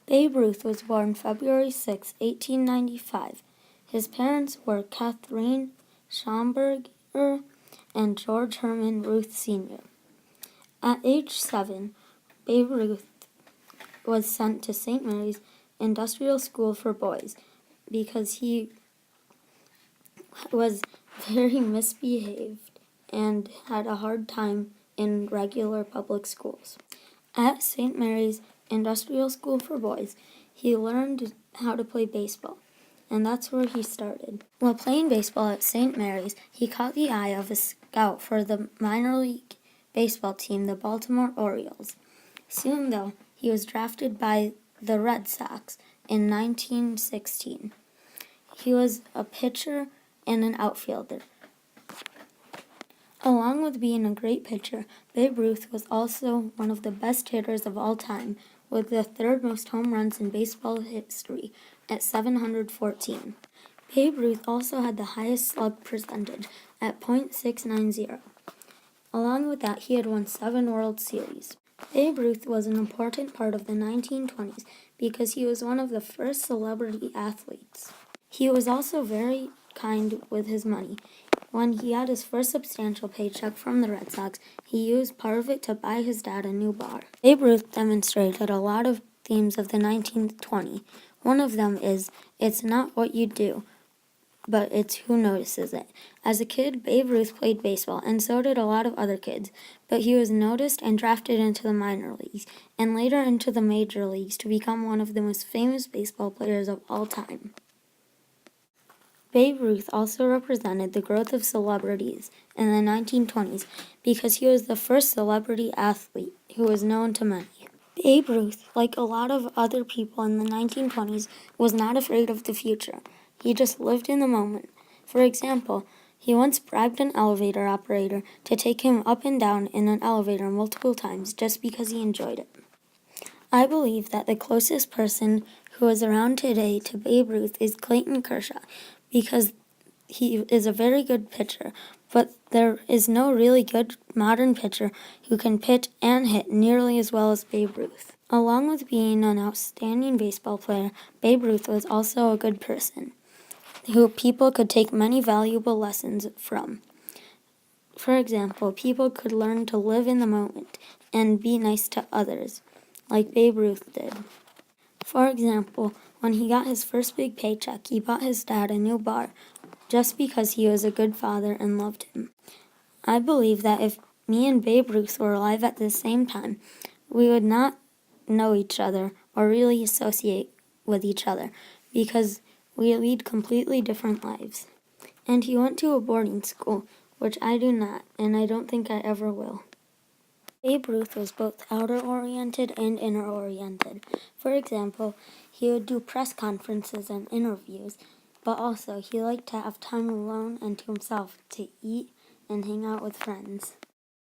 Babe Ruth was born February 6, 1895. His parents were Catherine Schomburger and George Herman Ruth Sr. At age 7, Babe Ruth was sent to St. Mary's Industrial School for Boys because he was very misbehaved and had a hard time in regular public schools. At St. Mary's Industrial School for Boys, he learned how to play baseball, and that's where he started. While playing baseball at St. Mary's, he caught the eye of a scout for the minor league baseball team, the Baltimore Orioles. Soon, though, he was drafted by the Red Sox in 1916. He was a pitcher and an outfielder. Along with being a great pitcher, Babe Ruth was also one of the best hitters of all time, with the third most home runs in baseball history at 714. Babe Ruth also had the highest slug percentage at .690. Along with that, he had won 7 World Series. Babe Ruth was an important part of the 1920s because he was one of the first celebrity athletes. He was also very kind with his money. When he had his first substantial paycheck from the Red Sox, he used part of it to buy his dad a new bar. Babe Ruth demonstrated a lot of themes of the 1920s. One of them is, it's not what you do, but it's who notices it. As a kid, Babe Ruth played baseball, and so did a lot of other kids, but he was noticed and drafted into the minor leagues, and later into the major leagues to become one of the most famous baseball players of all time. Babe Ruth also represented the growth of celebrities in the 1920s because he was the first celebrity athlete who was known to many. Babe Ruth, like a lot of other people in the 1920s, was not afraid of the future. He just lived in the moment. For example, he once bribed an elevator operator to take him up and down in an elevator multiple times just because he enjoyed it. I believe that the closest person who is around today to Babe Ruth is Clayton Kershaw, because he is a very good pitcher, but there is no really good modern pitcher who can pitch and hit nearly as well as Babe Ruth. Along with being an outstanding baseball player, Babe Ruth was also a good person who people could take many valuable lessons from. For example, people could learn to live in the moment and be nice to others, like Babe Ruth did. For example, when he got his first big paycheck, he bought his dad a new bar just because he was a good father and loved him. I believe that if me and Babe Ruth were alive at the same time, we would not know each other or really associate with each other because we lead completely different lives. And he went to a boarding school, which I do not, and I don't think I ever will. Babe Ruth was both outer-oriented and inner-oriented. For example, he would do press conferences and interviews, but also he liked to have time alone and to himself to eat and hang out with friends.